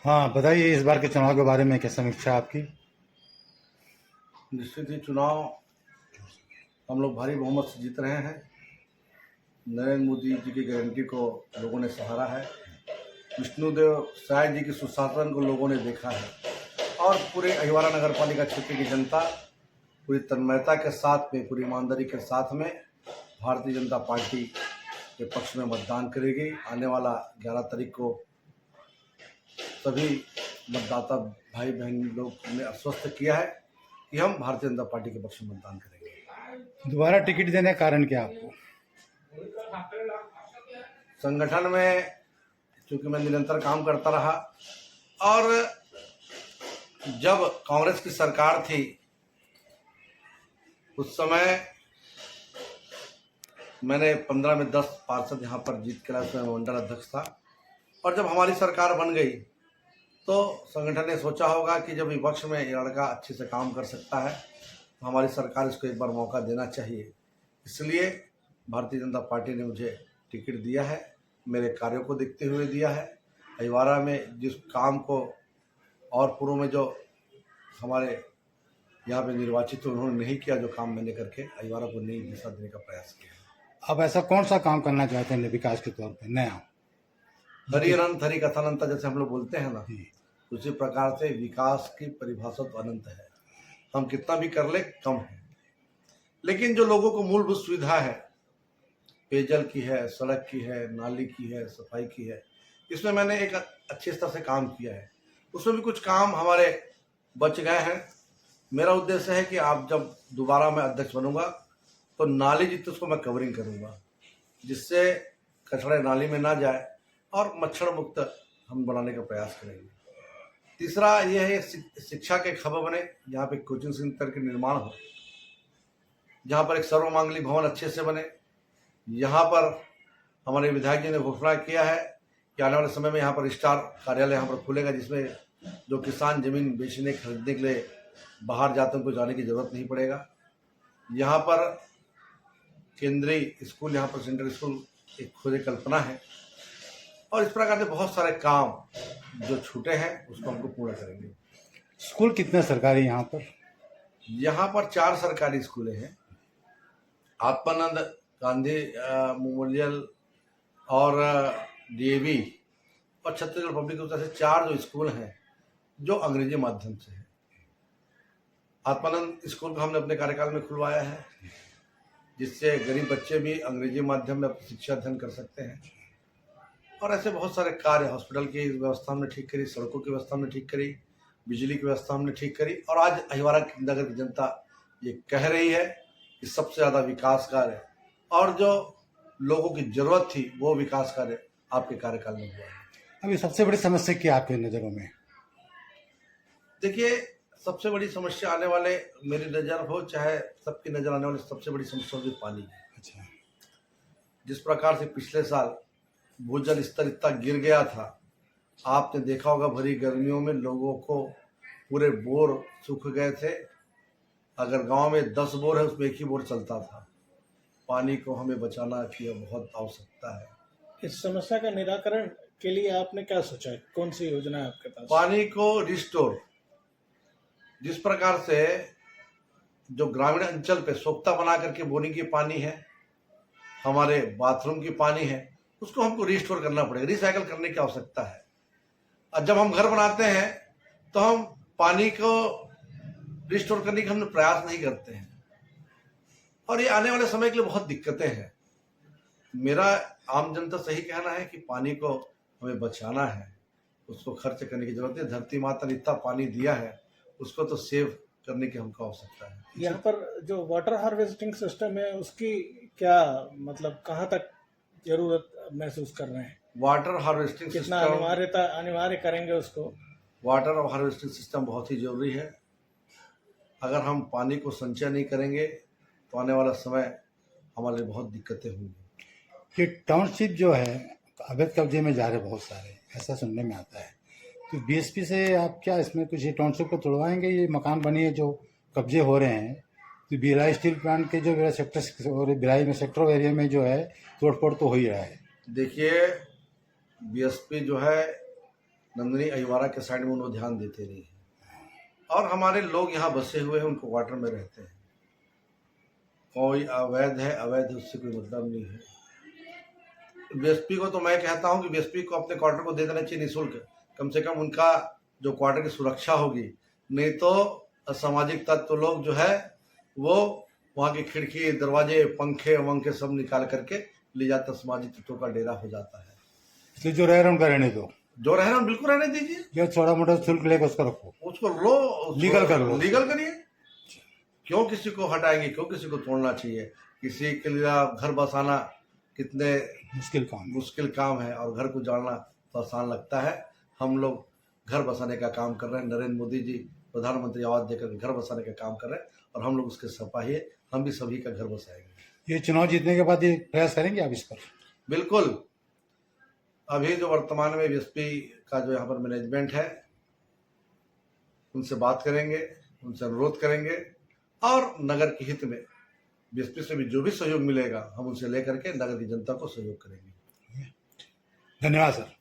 हाँ, बताइए इस बार के चुनाव के बारे में क्या समीक्षा है आपकी? निश्चित ही चुनाव हम लोग भारी बहुमत से जीत रहे हैं। नरेंद्र मोदी जी की गारंटी को लोगों ने सराहा है। विष्णुदेव साय जी के सुशासन को लोगों ने देखा है और पूरे अहिवारा नगर पालिका क्षेत्र की जनता पूरी तन्मयता के साथ में, पूरी ईमानदारी के साथ में भारतीय जनता पार्टी के पक्ष में मतदान करेगी। आने वाला 11 तारीख को सभी मतदाता भाई बहन लोग ने आश्वस्त किया है कि हम भारतीय जनता पार्टी के पक्ष में मतदान करेंगे। दोबारा टिकट देने का कारण क्या आपको? संगठन में चूंकि मैं निरंतर काम करता रहा और जब कांग्रेस की सरकार थी उस समय मैंने 15 में 10 पार्षद यहाँ पर जीत के लाया, उसमें मंडल अध्यक्ष था। और जब हमारी सरकार बन गई तो संगठन ने सोचा होगा कि जब विपक्ष में ये लड़का अच्छे से काम कर सकता है तो हमारी सरकार इसको एक बार मौका देना चाहिए। इसलिए भारतीय जनता पार्टी ने मुझे टिकट दिया है, मेरे कार्यों को देखते हुए दिया है। अहिवारा में जिस काम को और पूर्व में जो हमारे यहाँ पे निर्वाचित उन्होंने नहीं किया, जो काम मैंने करके अहिवारा को नई दिशा देने का प्रयास किया है। अब ऐसा कौन सा काम करना चाहते हैं विकास के तौर पे नया? हरि अनंत हरि कथानंत जैसे हम लोग बोलते हैं ना, जी। उसी प्रकार से विकास की परिभाषा तो अनंत है। हम कितना भी कर ले कम है, लेकिन जो लोगों को मूलभूत सुविधा है, पेयजल की है, सड़क की है, नाली की है, सफाई की है, इसमें मैंने एक अच्छे स्तर से काम किया है। उसमें भी कुछ काम हमारे बच गए हैं। मेरा उद्देश्य है कि आप जब दोबारा मैं अध्यक्ष बनूंगा तो नाली जितने उसको मैं कवरिंग करूंगा, जिससे कचरा नाली में ना जाए और मच्छर मुक्त हम बनाने का प्रयास करेंगे। तीसरा यह है शिक्षा के खबर बने, यहाँ पे कोचिंग सेंटर के निर्माण हो, जहाँ पर एक सर्वमांगली भवन अच्छे से बने। यहाँ पर हमारे विधायक जी ने घोषणा किया है कि आने वाले समय में यहाँ पर स्टार कार्यालय यहाँ पर खुलेगा, जिसमें जो किसान जमीन बेचने खरीदने के लिए बाहर जाते हैं उनको जाने की जरूरत नहीं पड़ेगा। यहाँ पर केंद्रीय स्कूल, यहाँ पर सेंट्रल स्कूल एक खुद कल्पना है और इस प्रकार से बहुत सारे काम जो छूटे हैं उसको हमको पूरा करेंगे। स्कूल कितने सरकारी यहाँ पर? यहाँ पर 4 सरकारी स्कूलें हैं, आत्मानंद गांधी मेमोरियल और डीएवी और छत्तीसगढ़ पब्लिक की तरफ से 4 जो स्कूल हैं जो अंग्रेजी माध्यम से है। आत्मानंद स्कूल को हमने अपने कार्यकाल में खुलवाया है, जिससे गरीब बच्चे भी अंग्रेजी माध्यम में अपनी शिक्षा अध्ययन कर सकते हैं। और ऐसे बहुत सारे कार्य, हॉस्पिटल की व्यवस्था हमने ठीक करी, सड़कों की व्यवस्था हमने ठीक करी, बिजली की व्यवस्था हमने ठीक करी। और आज अहिवारा नगर की जनता ये कह रही है कि सबसे ज़्यादा विकास कार्य और जो लोगों की जरूरत थी वो विकास कार्य आपके कार्यकाल में हुआ है। अभी सबसे बड़ी समस्या क्या आपकी नज़रों में? देखिए, सबसे बड़ी समस्या आने वाले, मेरी नज़र हो चाहे सबकी नज़र आने वाली सबसे बड़ी समस्या होगी पानी है। अच्छा। जिस प्रकार से पिछले साल भूजल स्तर इतना गिर गया था, आपने देखा होगा भरी गर्मियों में लोगों को पूरे बोर सूख गए थे। अगर गांव में 10 बोर है उसमें एक ही बोर चलता था। पानी को हमें बचाना की बहुत आवश्यकता है। इस समस्या का निराकरण के लिए आपने क्या सोचा है? कौन सी योजना है आपके पास? पानी को रिस्टोर, जिस प्रकार से जो ग्रामीण अंचल पे सोख्ता बना करके बोरिंग की पानी है, हमारे बाथरूम की पानी है, उसको हमको रिस्टोर करना पड़ेगा, रिसाइकल करने की आवश्यकता है। और जब हम घर बनाते हैं तो हम पानी को रिस्टोर करने का हम प्रयास नहीं करते हैं और ये आने वाले समय के लिए बहुत दिक्कतें हैं। मेरा आम जनता से ही कहना है कि पानी को हमें बचाना है, उसको खर्च करने की जरूरत है। धरती माता ने इतना पानी दिया है, उसको तो सेव करने की हमको आवश्यकता है। यहाँ पर जो वाटर हार्वेस्टिंग सिस्टम है उसकी क्या मतलब कहाँ तक जरूरत महसूस कर रहे हैं? वाटर हार्वेस्टिंग कितना सिस्टम, अनिवार्य करेंगे उसको? वाटर हार्वेस्टिंग सिस्टम बहुत ही जरूरी है। अगर हम पानी को संचय नहीं करेंगे तो आने वाला समय हमारे लिए बहुत दिक्कतें होंगी। ये टाउनशिप जो है अवैध कब्जे में जा रहे बहुत सारे, ऐसा सुनने में आता है, तो बीएसपी से आप क्या इसमें कुछ ये टाउनशिप को तोड़वाएंगे? ये मकान बनिए जो कब्जे हो रहे हैं, तो भिलाई स्टील प्लांट के जो मेरा सेक्टर और भिलाई में सेक्टर एरिया में जो है तोड़फोड़ तो हो ही रहा है। देखिए, बीएसपी जो है नंदनी अहिवारा के साइड में उन्होंने ध्यान देते नहीं है। और हमारे लोग यहाँ बसे हुए हैं, उनको क्वार्टर में रहते हैं। कोई अवैध है अवैध है उससे कोई मतलब नहीं है। बीएसपी को तो मैं कहता हूँ कि बीएसपी को अपने क्वार्टर को दे देना चाहिए निःशुल्क, कम से कम उनका जो क्वार्टर की सुरक्षा होगी। नहीं तो असामाजिक तत्व लोग जो है वो वहाँ की खिड़की दरवाजे पंखे वंखे सब निकाल करके ले जाता, सामाजिक तत्वों का डेरा हो जाता है। इसलिए जो रह रहे हैं उनका रहने दो, जो रह रहे हैं बिल्कुल रहने दीजिए, या थोड़ा मोटा शुल्क लेकर उसका रखो, उसको लो, लीगल कर लो, लीगल करिए। क्यों किसी को हटाएंगे, क्यों किसी को तोड़ना चाहिए? किसी के लिए घर बसाना कितने मुश्किल काम है और घर को जाना तो आसान लगता है। हम लोग घर बसाने का काम कर रहे हैं, नरेंद्र मोदी जी प्रधानमंत्री आवास देकर घर बसाने का काम कर रहे हैं और हम लोग उसके सिपाही हैं। हम भी सभी का घर बसाएंगे। ये चुनाव जीतने के बाद ये प्रयास करेंगे आप इस पर? बिल्कुल। अभी जो वर्तमान में बीएसपी का जो यहाँ पर मैनेजमेंट है उनसे बात करेंगे, उनसे अनुरोध करेंगे और नगर के हित में बीएसपी से भी जो भी सहयोग मिलेगा हम उनसे लेकर के नगर की जनता को सहयोग करेंगे। धन्यवाद सर।